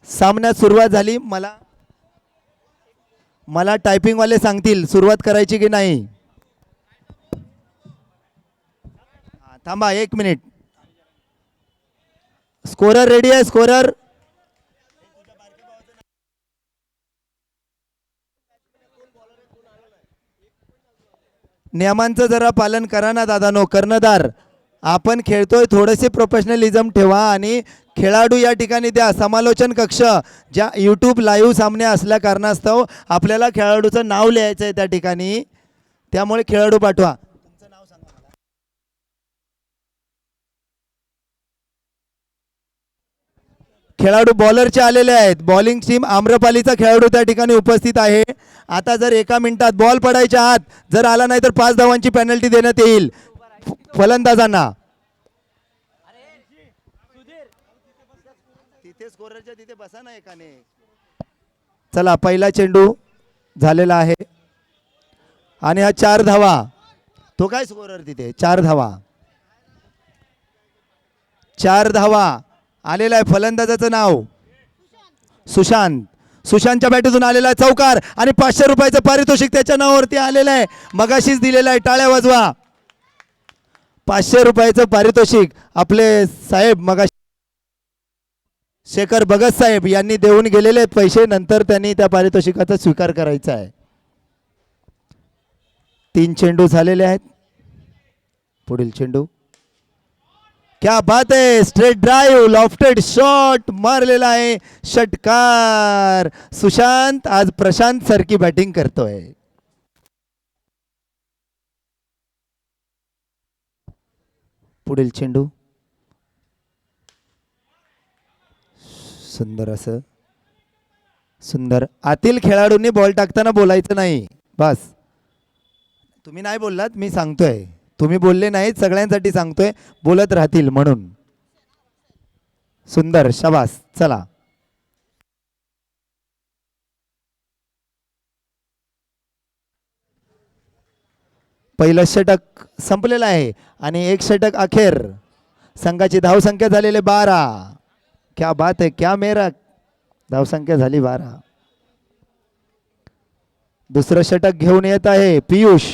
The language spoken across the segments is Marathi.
सामन्यात सुरुवात झाली. मला टायपिंग वाले सांगतील सुरुवात करायची की नाही. थांबा 1 मिनिट. स्कोरर रेडी आहे. स्कोरर नियमांचं जरा पालन करा ना दादानो. कर्णधार आपण खेळतोय, थोडेसे प्रोफेशनलिझम ठेवा आणि खेळाडू या ठिकाणी द्या. समालोचन कक्ष ज्या यूट्यूब लाईव्ह सामने असल्या कारणास्तव आपल्याला खेळाडूचं नाव लिहायचं आहे त्या ठिकाणी, त्यामुळे खेळाडू पाठवा. खेळाडू बॉलरचे आलेले आहेत. बॉलिंग टीम आम्रपालीचा खेळाडू त्या ठिकाणी उपस्थित आहे. आता जर 1 मिनिटात बॉल पडायच्या आत जर आला नाही तर 5 धावांची पेनल्टी देण्यात येईल फलंदाजांना. तिथे स्कोररच्या तिथे बसा ना एकाने. चला पहिला चेंडू झालेला आहे आणि हा 4 धावा. तो काय स्कोरर तिथे 4 धावा. 4 धावा आलेला आहे. फलंदाजाचं नाव सुशांत. सुशांतच्या बॅटून आलेला आहे चौकार आणि 500 रुपयाचं पारितोषिक त्याच्या नावावरती आलेलं आहे. मगाशीच दिलेलं आहे. टाळ्या वाजवा. 500 रुपयाचं पारितोषिक आपले साहेब मगाशी शेखर भगत साहेब यांनी देऊन गेलेले आहेत पैसे. नंतर त्यांनी त्या पारितोषिकाचा स्वीकार करायचा आहे. 3 चेंडू झालेले आहेत. पुढील चेंडू क्या बात है. स्ट्रेट ड्राइव्ह लॉफ्टेड शॉट मारलेला आहे. षटकार. सुशांत आज प्रशांत सारखी बॅटिंग करतोय. पुढील चेंडू सुंदर असं सुंदर. आतील खेळाडूंनी बॉल टाकताना बोलायचं नाही. बस तुम्ही नाही बोललात मी सांगतोय. तुम्ही बोलले नाहीत सगळ्यांसाठी सांगतोय. बोलत राहतील म्हणून. सुंदर शाबास. चला पहिलं षटक संपलेलं आहे आणि 1 षटक अखेर. संघाची धावसंख्या झालेले 12. क्या बात है क्या मेरा. धावसंख्या झाली 12. दुसरं षटक घेऊन येत आहे पियुष.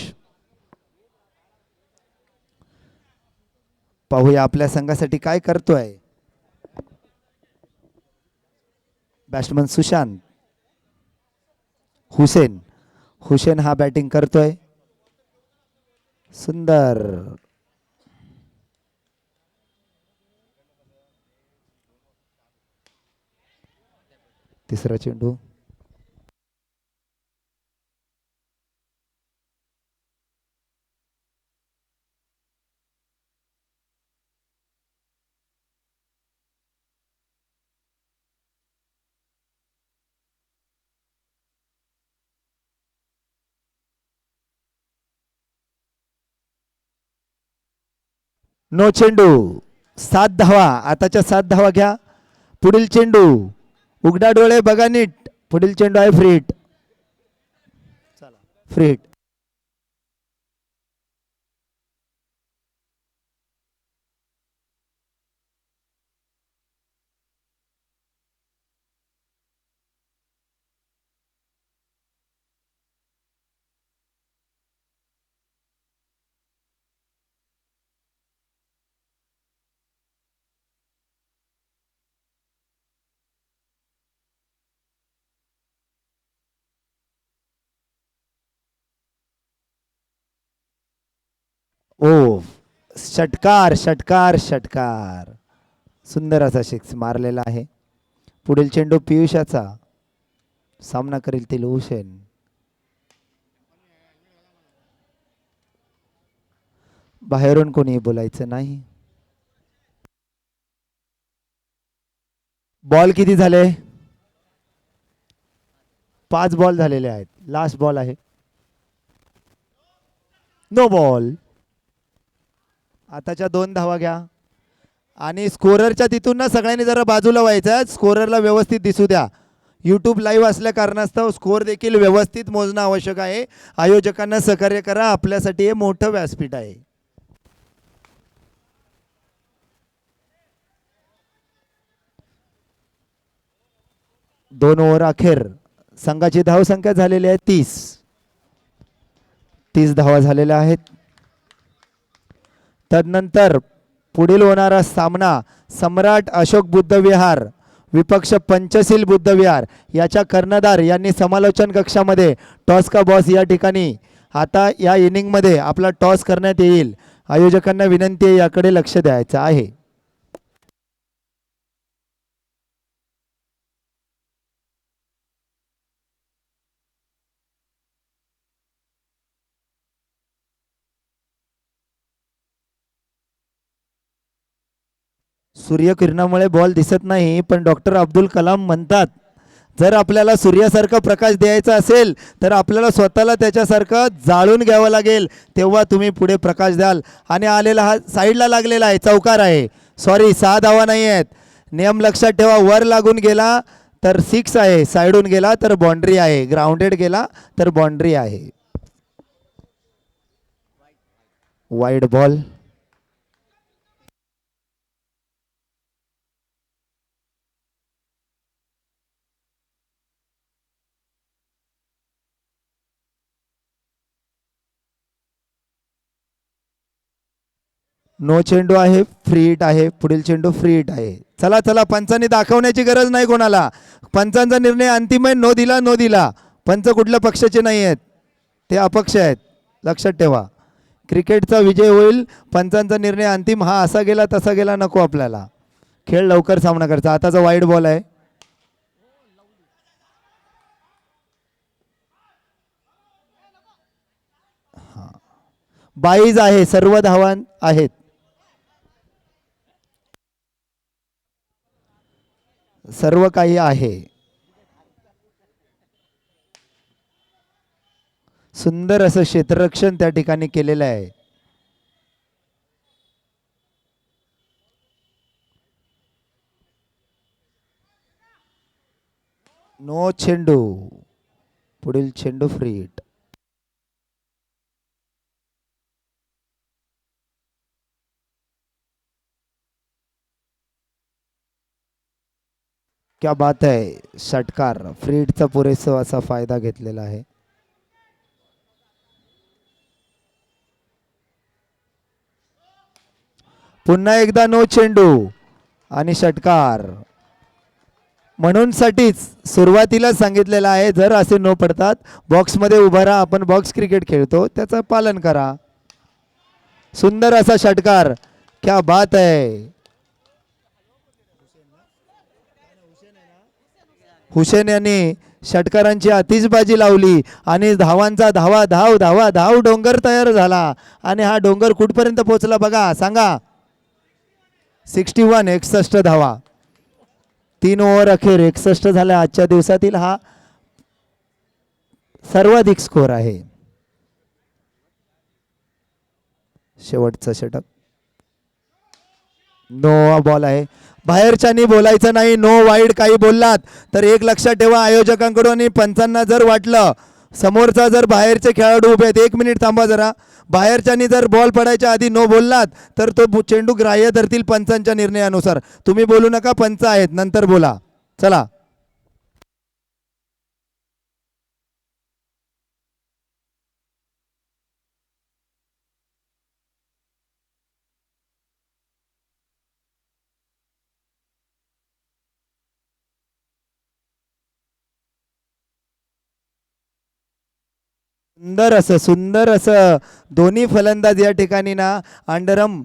पाहूया आपल्या संघासाठी काय करतोय बॅट्समन सुशांत. हुसेन हा बॅटिंग करतोय. सुंदर. तिसरा चेंडू नो चेंडू. 7 धावा. आताच्या 7 धावा घ्या. पुढील चेंडू उघडा डोळे बघा नीट. पुढील चेंडू आहे फ्री हिट. Free hit. ओ षटकार षटकार षटकार. सुंदर असा सिक्स मारलेला आहे. पुढील चेंडू पियुषाचा. सामना करील तील हुसेन. बाहेरून कोणी बोलायचं नाही. बॉल किती झाले. 5 बॉल झालेले आहेत. लास्ट बॉल आहे. No ball. आताच्या 2 धावा घ्या आणि स्कोररच्या तिथून ना सगळ्यांनी जरा बाजूला व्हायचं. स्कोररला व्यवस्थित दिसू द्या. यूट्यूब लाईव्ह असल्या कारणास्तव स्कोर देखील व्यवस्थित मोजणं आवश्यक आहे. आयोजकांना सहकार्य करा. आपल्यासाठी हे मोठं व्यासपीठ आहे. 2 ओव्हर अखेर. संघाची धावसंख्या झालेली आहे 30. 30 धावा झालेल्या आहेत. तदनंतर पुढील होणारा सामना सम्राट अशोक बुद्धविहार विपक्ष पंचशील बुद्धविहार याच्या कर्णधार यांनी समालोचन कक्षामध्ये टॉस का बॉस या ठिकाणी आता या इनिंगमध्ये आपला टॉस करण्यात येईल. आयोजकांना विनंती आहे याकडे लक्ष द्यायचं आहे. सूर्यकिरणामुळे बॉल दिसत नाही, पण डॉक्टर अब्दुल कलाम म्हणतात जर आपल्याला सूर्यासारखा प्रकाश द्यायचा असेल तर आपल्याला स्वतःला त्याच्यासारखं जाळून घ्यावं लागेल, तेव्हा तुम्ही पुढे प्रकाश द्याल. आणि आलेला हा साईडला लागलेला आहे, चौकार आहे. सॉरी, 6 धावा नाही आहेत. नियम लक्षात ठेवा. वर लागून गेला तर 6 आहे, साईडून गेला तर बाउंड्री आहे, ग्राउंडेड गेला तर बाउंड्री आहे. Wide ball. नो चेंडू आहे, फ्री हिट आहे. पुढील चेंडू फ्री हिट आहे. चला चला, पंचांनी दाखवण्याची गरज नाही कोणाला. पंचांचा निर्णय अंतिम आहे. नो दिला नो दिला. पंच कुठल्या पक्षाचे नाही आहेत, ते अपक्ष आहेत, लक्षात ठेवा. क्रिकेटचा विजय होईल, पंचांचा निर्णय अंतिम. हा असा गेला तसा गेला नको आपल्याला. खेळ लवकर सामना करायचा. आताचा वाईड बॉल आहे. बाईज आहे, सर्व धावा आहेत. सर्व काही आहे. सुंदर असं क्षेत्ररक्षण त्या ठिकाणी केलेलं आहे. नो चेंडू. पुढील चेंडू फ्री हिट. क्या बात आहे. षटकार. फ्री हिटचा पुरेसा असा फायदा घेतलेला आहे. पुन्हा एकदा नो चेंडू आणि षटकार. म्हणून साठीच सुरुवातीला सांगितलेलं आहे, जर असे नो पडतात बॉक्समध्ये उभा राहा. आपण बॉक्स क्रिकेट खेळतो, त्याचं पालन करा. सुंदर असा षटकार. क्या बात आहे. हुसेन यांनी षटकारांची आतिषबाजी लावली आणि धावांचा धावा धाव धावा धाव डोंगर तयार झाला. आणि हा डोंगर कुठपर्यंत पोहोचला बघा, सांगा. 61, 61 धावा. 3 ओव्हर अखेर 61 झाल्या. आजच्या दिवसातील हा सर्वाधिक स्कोर आहे. शेवटचा षटक. नो बॉल आहे. बाहेरच्यानी बोलायचं नाही. नो वाईड काही बोललात तर एक लक्षात ठेवा, आयोजकांकडून आणि पंचांना जर वाटलं समोरचा जर बाहेरचे खेळाडू उभे आहेत, 1 मिनिट थांबा जरा. बाहेरच्यानी जर बॉल पडायच्या आधी नो बोललात तर तो चेंडू ग्राह्य धरतील पंचांच्या निर्णयानुसार. तुम्ही बोलू नका, पंच आहेत, नंतर बोला. चला. सुंदर असं दोन्ही फलंदाज या ठिकाणी ना अंडरम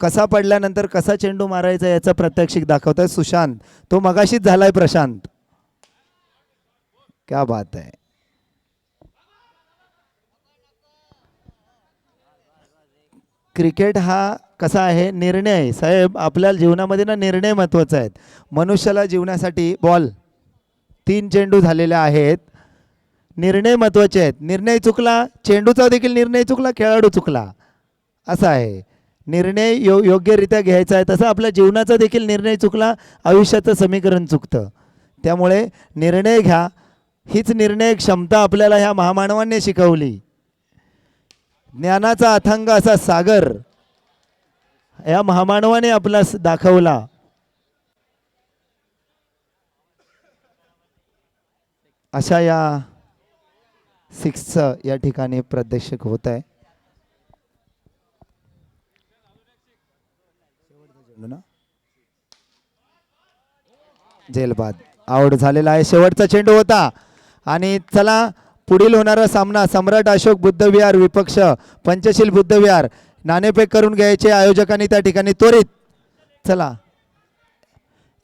कसा पडल्यानंतर कसा चेंडू मारायचा याचा प्रात्यक्षिक दाखवतोय सुशांत. तो मगाशीच झालाय प्रशांत. क्या बात आहे. क्रिकेट हा कसा आहे, निर्णय साहेब. आपल्या जीवनामध्ये ना निर्णय महत्त्वाचा आहेत. मनुष्याला जीवनासाठी बॉल 3 चेंडू झालेले आहेत. निर्णय महत्त्वाचे आहेत. निर्णय चुकला, चेंडूचा देखील निर्णय चुकला, खेळाडू चुकला, असा आहे. निर्णय योग्यरित्या घ्यायचा आहे. तसं आपल्या जीवनाचा देखील निर्णय चुकला, आयुष्याचं समीकरण चुकतं. त्यामुळे निर्णय घ्या. हीच निर्णय क्षमता आपल्याला ह्या महामानवांनी शिकवली. ज्ञानाचा अथांग असा सागर या महामानवाने आपला दाखवला. अशा या सिक्सचं या ठिकाणी प्रदर्शक होत आहे. जेलबाद आउट झालेला आहे. शेवटचा चेंडू होता आणि चला पुढील होणारा सामना सम्राट अशोक बुद्धविहार विपक्ष पंचशील बुद्धविहार. नाणेफेक करून घ्यायचे आयोजकांनी त्या ठिकाणी त्वरित. चला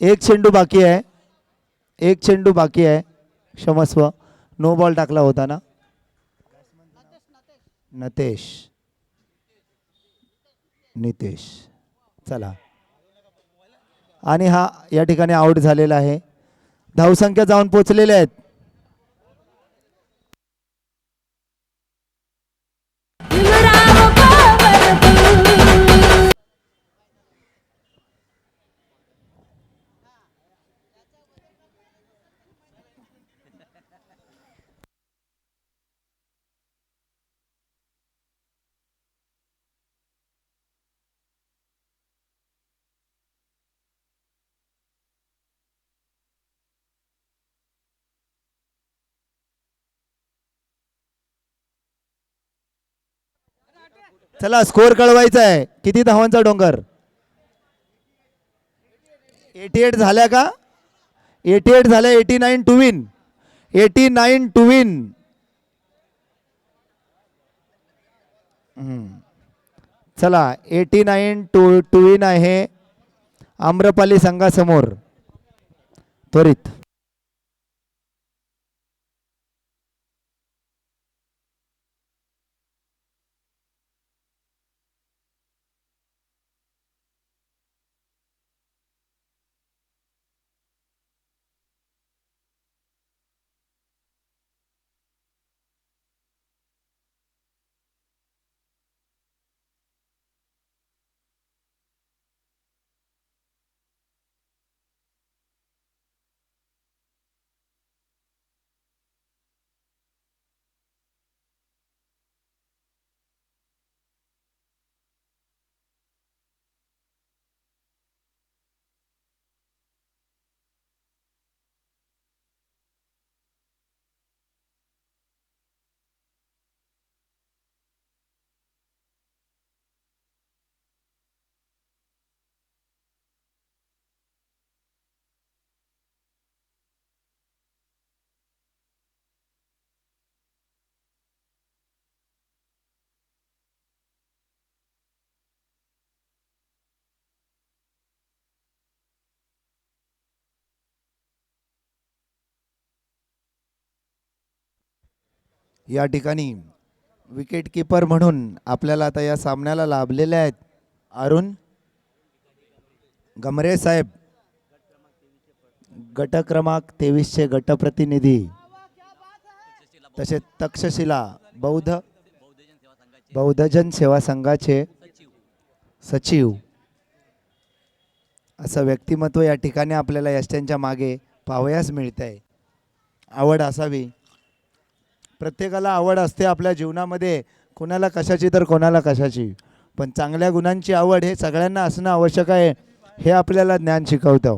एक चेंडू बाकी आहे, एक चेंडू बाकी आहे. क्षमस्व, नो बॉल टाकला होता ना. नतेश नितेश. चला आणि हा या ठिकाणी आउट झालेला आहे. धावसंख्या जाऊन पोचलेल्या आहेत. चला स्कोर कळवायचा आहे. किती धावांचा डोंगर? 88 झाल्या का? 88 झाल्या. 89 टू विन. 89 to win. चला 89 टू विन आहे आम्रपाली संघासमोर. त्वरित या ठिकाणी विकेट किपर म्हणून आपल्याला आता या सामन्याला लाभलेले आहेत अरुण गमरे साहेब, गट क्रमांक 23 चे गटप्रतिनिधी. तसेच तक्षशिला बौद्धजन सेवा संघाचे सचिव. असं व्यक्तिमत्व या ठिकाणी आपल्याला यष्ट्यांच्या मागे पाहावयास मिळत आहे. आवड असावी, प्रत्येकाला आवड असते आपल्या जीवनामध्ये, कोणाला कशाची तर कोणाला कशाची, पण चांगल्या गुणांची आवड हे सगळ्यांना असणं आवश्यक आहे, हे आपल्याला ज्ञान शिकवतं.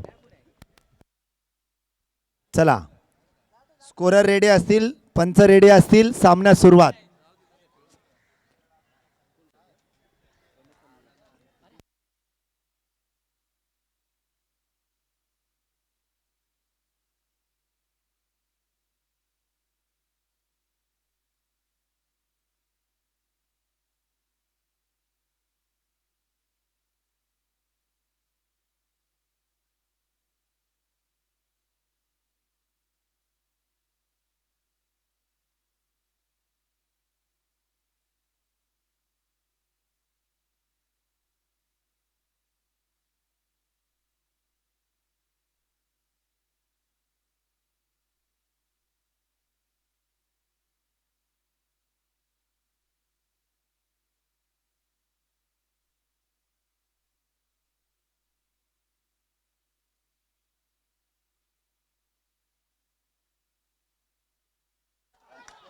चला स्कोरर रेडी असतील, पंच रेडी असतील, सामना सुरुवात.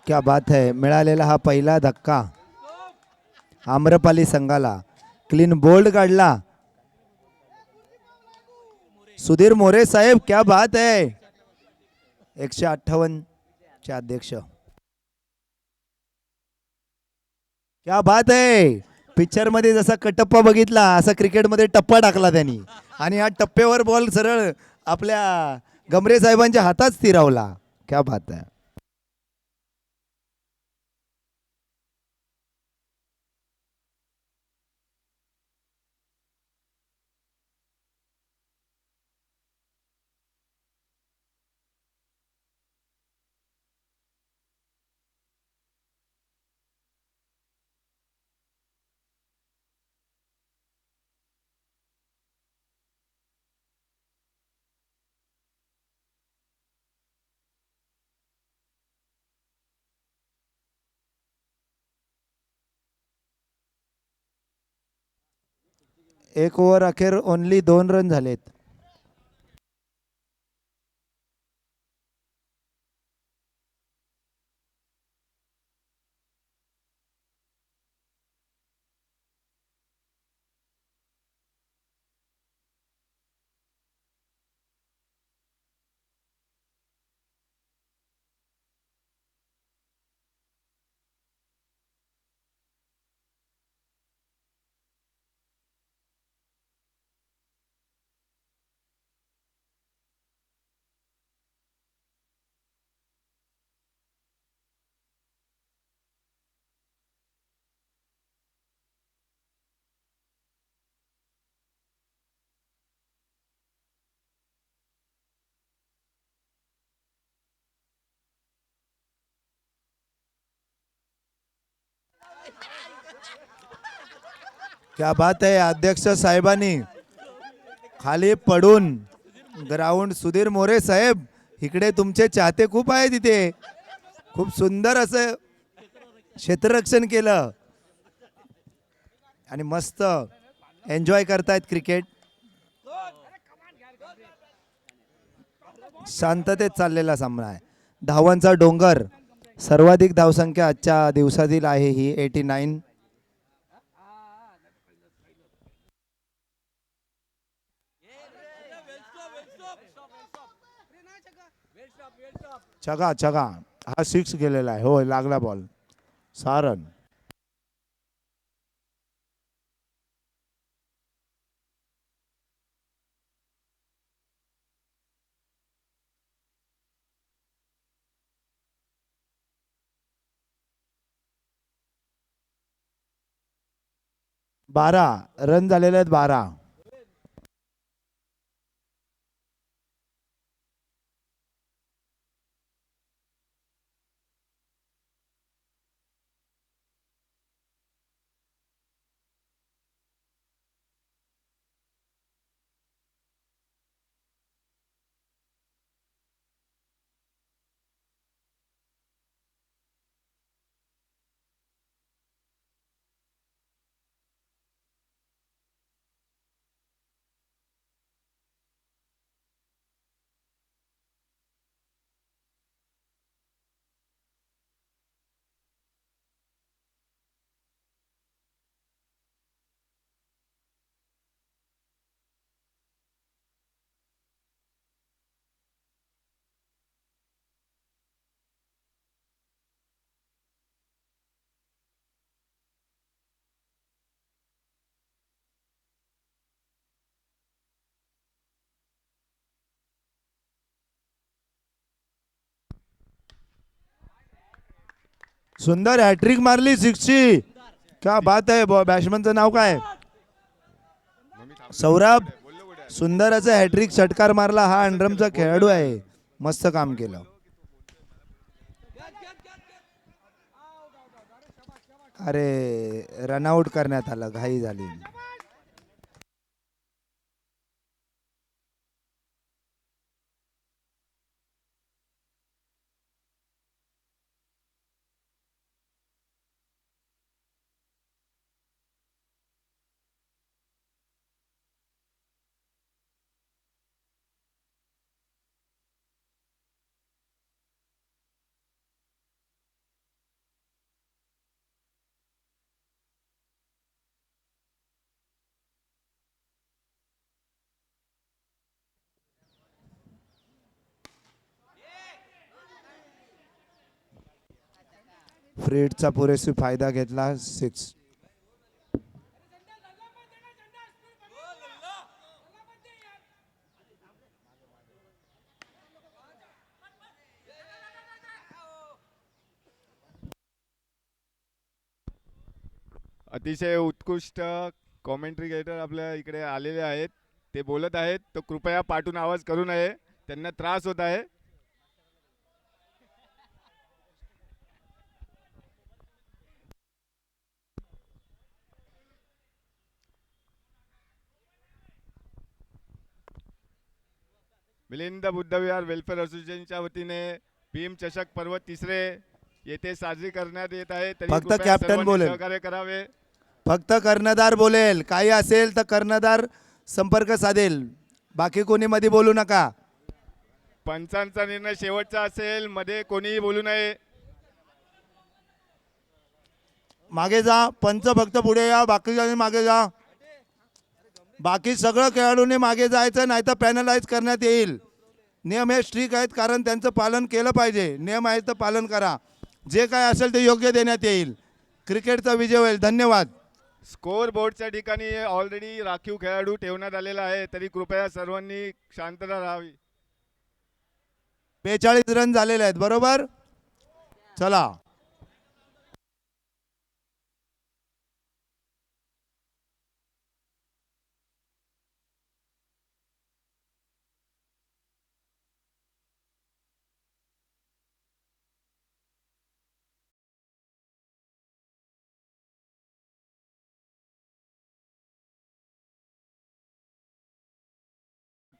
क्या बात है, मिळालेला हा पहिला धक्का आम्रपाली संघाला. क्लीन बोल्ड काढला सुधीर मोरे साहेब, क्या बात है. 158 चे अध्यक्ष. क्या बात आहे. पिक्चर मध्ये जसा कटप्पा बघितला असा क्रिकेटमध्ये टप्पा टाकला त्यांनी आणि हा टप्प्यावर बॉल सरळ आपल्या गमरे साहेबांच्या हातात स्थिरावला. क्या बात आहे. एक ओव्हर अखेर ओनली 2 रन झालेत. क्या बात आहे. अध्यक्ष साहेबांनी खाली पडून ग्राउंड सुधीर मोरे साहेब इकडे तुमचे चाहते खूप आहेत तिथे. खूप सुंदर असं क्षेत्ररक्षण केलं आणि मस्त एन्जॉय करतायत क्रिकेट. शांततेत चाललेला सामना आहे. धावांचा डोंगर. सर्वाधिक धावसंख्या आजच्या दिवसातील आहे ही 89. छगा छगा. हा 6 गेलेला आहे. होय लागला बॉल. 6 रन. 12 रन झालेले आहेत. 12. सुंदर हॅट्रिक मारली 6ची. क्या बात आहे. बॅट्समनचं नाव काय? सौरभ. सुंदर असं हॅट्रिक षटकार मारला. हा अंडरमचा खेळाडू आहे. मस्त काम केलं. अरे रनआउट करण्यात आलं. घाई झाली. फ्रीडचा पुरेसा फायदा घेतला 6. अतिशय उत्कृष्ट कॉमेंट्रीगेटर आपल्या इकडे आलेले आहेत. ते बोलत आहेत, तो कृपया पाठून आवाज करू नये, त्यांना त्रास होत आहे. मिलिंद बुद्धविहार वेलफेअर असोसिएशनच्या वतीने भीम चषक पर्व तिसरे येथे साजरी करण्यात येत आहे. तरी फक्त कृपया कॅप्टन सर्वांनी बोलेल. सहकार्य करावे. फक्त कर्णधार बोलेल, काही असेल तर कर्णधार संपर्क साधेल, बाकी कोणी मध्ये बोलू नका. पंचांचा निर्णय शेवटचा असेल, मध्ये कोणीही बोलू नये. मागे जा, पंच फक्त पुढे या, बाकी मागे जा. बाकी सगळं खेळाडूंनी मागे जायचं, नाही तर पॅनलाइज करण्यात येईल. नियम हे स्ट्रिक आहेत, कारण त्यांचं पालन केलं पाहिजे. नियम आहे तर पालन करा. जे काय असेल ते योग्य देण्यात येईल. क्रिकेटचा विजय होईल. धन्यवाद. स्कोअर बोर्डच्या ठिकाणी ऑलरेडी राखीव खेळाडू ठेवण्यात आलेला आहे, तरी कृपया सर्वांनी शांतता राहावी. 42 रन झालेले आहेत, बरोबर. चला,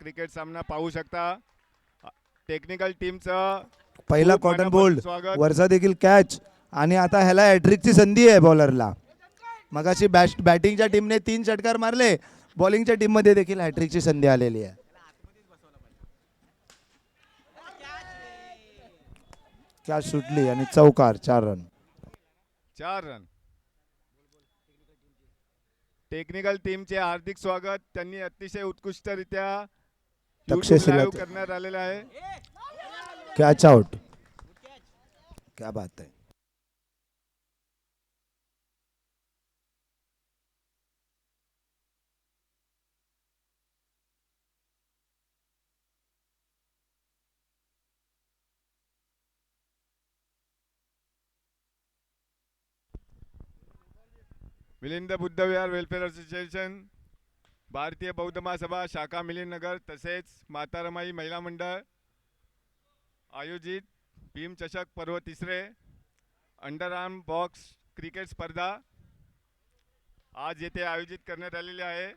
क्रिकेट सामना पाहू शकता. टेक्निकल टीमचं पहिला खूप कॉटन मनापासून बोल्ड, स्वागत. वरचा देखील कॅच, आणि आता ह्याला हॅट्रिकची संधी आहे बॉलरला. मगाशी बॅटिंगच्या टीमने 3 षटकार मारले, बॉलिंगच्या टीममध्ये देखील हॅट्रिकची संधी आलेली आहे. कॅच सुटली आणि चौकार, 4 रन. 4 रन. टेक्निकल टीमचे हार्दिक स्वागत. त्यांनी अतिशय उत्कृष्टरित्या तक्षशिला लाईव्ह करण्यात आलेले आहे. Catch out. क्या बात है. मिलिंद बुद्धविहार वेलफेअर असोसिएशन, भारतीय बौद्ध महासभा शाखा मिलिंदनगर, तसेच मातारमाई महिला मंडळ आयोजित भीम चषक पर्व तिसरे अंडर आर्म बॉक्स क्रिकेट स्पर्धा आज येथे आयोजित करण्यात आलेली आहे.